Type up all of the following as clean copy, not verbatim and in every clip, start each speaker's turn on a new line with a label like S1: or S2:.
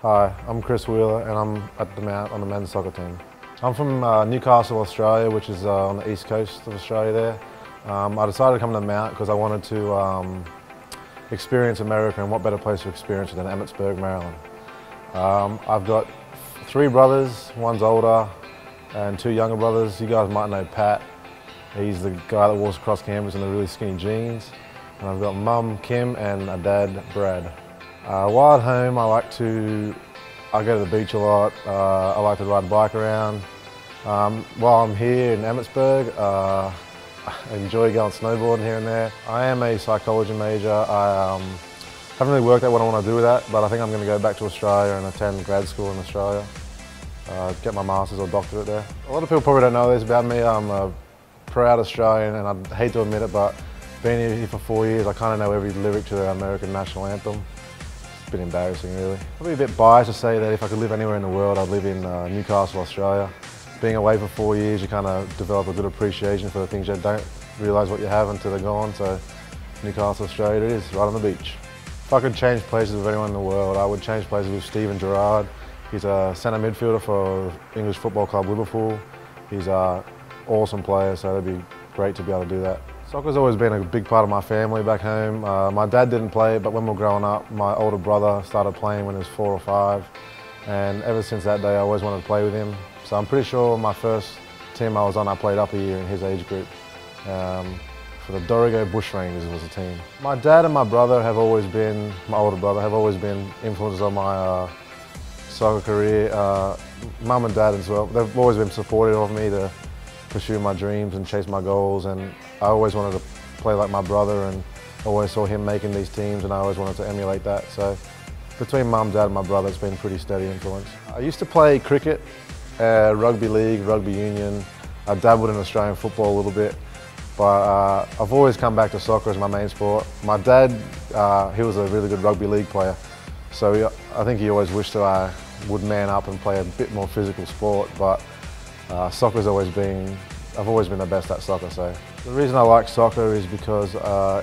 S1: Hi, I'm Chris Wheeler and I'm at the Mount on the men's soccer team. I'm from Newcastle, Australia, which is on the east coast of Australia there. I decided to come to the Mount because I wanted to experience America, and what better place to experience it than Emmitsburg, Maryland. I've got three brothers, one's older, and two younger brothers. You guys might know Pat. He's the guy that walks across campus in the really skinny jeans. And I've got Mum, Kim, and a dad, Brad. While at home, I go to the beach a lot. I like to ride a bike around. While I'm here in Emmitsburg, I enjoy going snowboarding here and there. I am a psychology major. I haven't really worked out what I want to do with that, but I think I'm going to go back to Australia and attend grad school in Australia, get my master's or doctorate there. A lot of people probably don't know this about me. I'm a proud Australian, and I hate to admit it, but being here for 4 years, I kind of know every lyric to the American national anthem. It's been embarrassing, really. Probably a bit biased to say that if I could live anywhere in the world, I'd live in Newcastle, Australia. Being away for 4 years, you kind of develop a good appreciation for the things you don't realise what you have until they're gone. So Newcastle, Australia it is, right on the beach. If I could change places with anyone in the world, I would change places with Steven Gerrard. He's a centre midfielder for English football club Liverpool. He's an awesome player, so it'd be great to be able to do that. Soccer's always been a big part of my family back home. My dad didn't play, but when we were growing up, my older brother started playing when he was 4 or 5. And ever since that day, I always wanted to play with him. So I'm pretty sure my first team I was on, I played up a year in his age group. For the Dorrigo Bushrangers was the team. My dad and my brother have always been, my older brother, have always been influences on my soccer career. Mum and dad as well, they've always been supportive of me to pursue my dreams and chase my goals, and I always wanted to play like my brother, and always saw him making these teams, and I always wanted to emulate that. So between Mum, Dad and my brother, it's been a pretty steady influence. I used to play cricket, rugby league, rugby union. I dabbled in Australian football a little bit, but I've always come back to soccer as my main sport. My dad, he was a really good rugby league player, so I think he always wished that I would man up and play a bit more physical sport, but soccer's always been, I've always been the best at soccer. So the reason I like soccer is because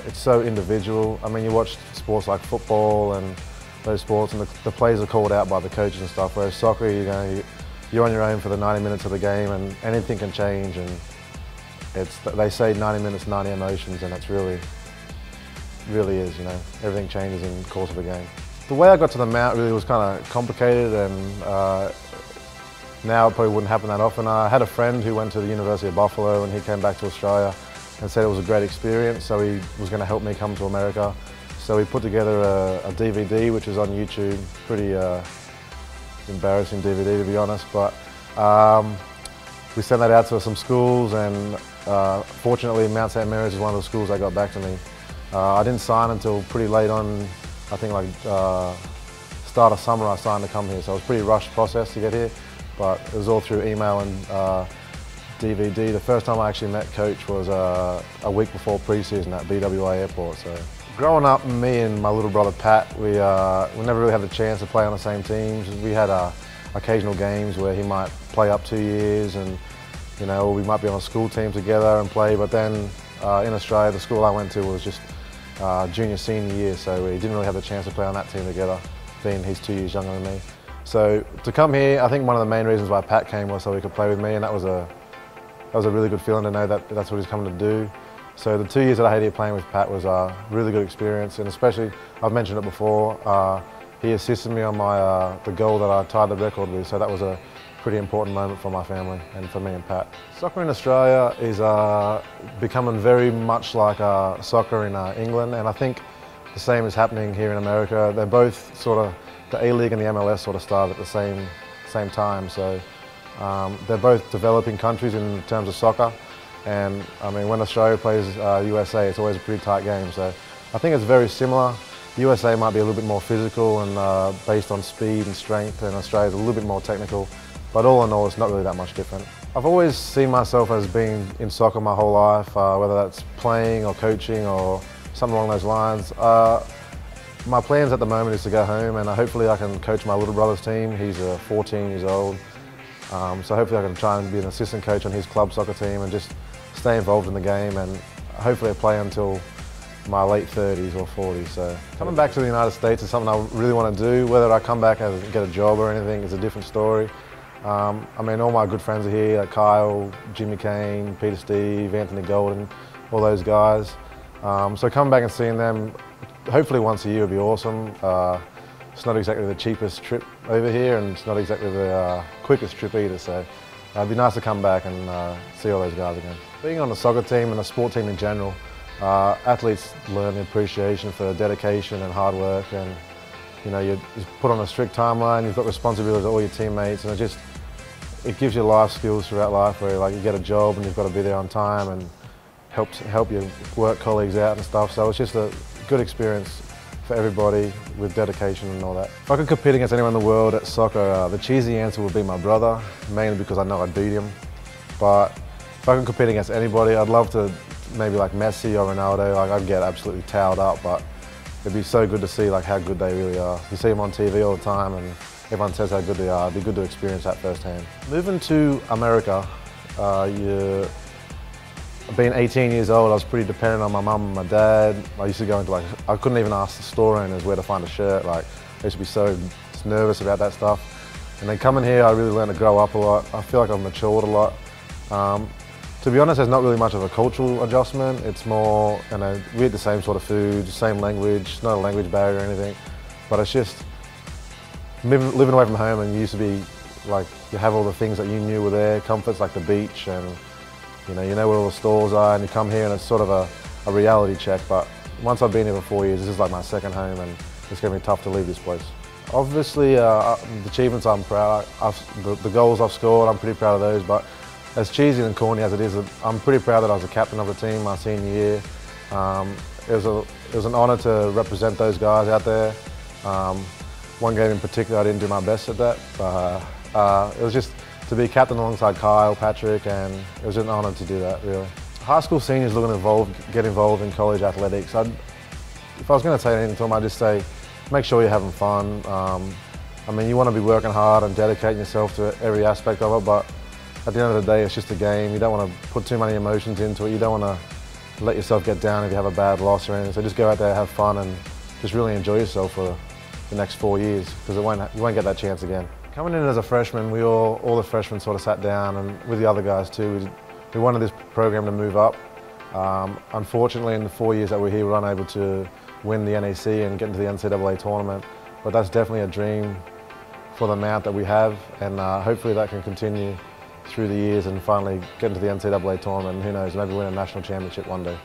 S1: it's so individual. I mean, you watch sports like football and those sports, and the players are called out by the coaches and stuff, whereas soccer, you're on your own for the 90 minutes of the game, and anything can change, and they say 90 minutes, 90 emotions, and it's really is, everything changes in the course of the game. The way I got to the Mount really was kind of complicated, and now it probably wouldn't happen that often. I had a friend who went to the University of Buffalo, and he came back to Australia and said it was a great experience, so he was going to help me come to America. So we put together a DVD, which is on YouTube, pretty embarrassing DVD to be honest, but we sent that out to some schools, and fortunately Mount St. Mary's is one of the schools that got back to me. I didn't sign until pretty late on, I think like start of summer I signed to come here, so it was a pretty rushed process to get here. But it was all through email and DVD. The first time I actually met Coach was a week before pre-season at BWI Airport. So growing up, me and my little brother Pat, we never really had the chance to play on the same teams. We had occasional games where he might play up 2 years, and we might be on a school team together and play. But then in Australia, the school I went to was just junior, senior year, so we didn't really have the chance to play on that team together, being he's 2 years younger than me. So to come here, I think one of the main reasons why Pat came was so he could play with me, and that was a really good feeling to know that that's what he's coming to do. So the 2 years that I had here playing with Pat was a really good experience, and especially, I've mentioned it before, he assisted me on the goal that I tied the record with, so that was a pretty important moment for my family and for me and Pat. Soccer in Australia is becoming very much like soccer in England, and I think the same is happening here in America. They're both sort of, the A-League and the MLS sort of started at the same time, so they're both developing countries in terms of soccer, and I mean when Australia plays USA, it's always a pretty tight game, so I think it's very similar. USA might be a little bit more physical and based on speed and strength, and Australia's a little bit more technical, but all in all it's not really that much different. I've always seen myself as being in soccer my whole life, whether that's playing or coaching or something along those lines. My plans at the moment is to go home, and hopefully I can coach my little brother's team. He's 14 years old, so hopefully I can try and be an assistant coach on his club soccer team and just stay involved in the game, and hopefully I play until my late 30s or 40s. So coming back to the United States is something I really want to do. Whether I come back and get a job or anything is a different story. I mean, all my good friends are here, like Kyle, Jimmy Kane, Peter Steve, Anthony Golden, all those guys. So coming back and seeing them, hopefully once a year would be awesome. It's not exactly the cheapest trip over here, and it's not exactly the quickest trip either, so it'd be nice to come back and see all those guys again. Being on the soccer team and the sport team in general, athletes learn the appreciation for dedication and hard work, and you know, you're put on a strict timeline, you've got responsibilities to all your teammates, and it gives you life skills throughout life where like you get a job and you've got to be there on time and help your work colleagues out and stuff. So it's just a good experience for everybody with dedication and all that. If I could compete against anyone in the world at soccer, the cheesy answer would be my brother, mainly because I know I'd beat him. But if I could compete against anybody, I'd love to maybe like Messi or Ronaldo. Like I'd get absolutely towed up, but it'd be so good to see like how good they really are. You see them on TV all the time and everyone says how good they are. It'd be good to experience that firsthand. Moving to America, being 18 years old, I was pretty dependent on my mum and my dad. I used to go into I couldn't even ask the store owners where to find a shirt. Like, I used to be so nervous about that stuff. And then coming here, I really learned to grow up a lot. I feel like I've matured a lot. To be honest, there's not really much of a cultural adjustment. It's more, you know, we eat the same sort of food, same language, not a language barrier or anything. But it's just living away from home, and you used to be like, you have all the things that you knew were there, comforts like the beach, and you know where all the stores are, and you come here and it's sort of a reality check. But once I've been here for 4 years, this is like my second home, and it's going to be tough to leave this place. Obviously, the achievements I'm proud of, the goals I've scored, I'm pretty proud of those. But as cheesy and corny as it is, I'm pretty proud that I was the captain of the team my senior year. It was an honour to represent those guys out there. One game in particular, I didn't do my best at that. But it was just to be captain alongside Kyle, Patrick, and it was an honour to do that, really. High school seniors looking to get involved in college athletics. If I was going to say anything to them, I'd just say, make sure you're having fun. I mean, you want to be working hard and dedicating yourself to every aspect of it, but at the end of the day, it's just a game. You don't want to put too many emotions into it. You don't want to let yourself get down if you have a bad loss or anything. So just go out there, have fun, and just really enjoy yourself for the next 4 years, because you won't get that chance again. Coming in as a freshman, all the freshmen sort of sat down, and with the other guys too, we wanted this program to move up. Unfortunately, in the 4 years that we're here, we're unable to win the NEC and get into the NCAA tournament, but that's definitely a dream for the Mount that we have, and hopefully that can continue through the years and finally get into the NCAA tournament, and who knows, maybe win a national championship one day.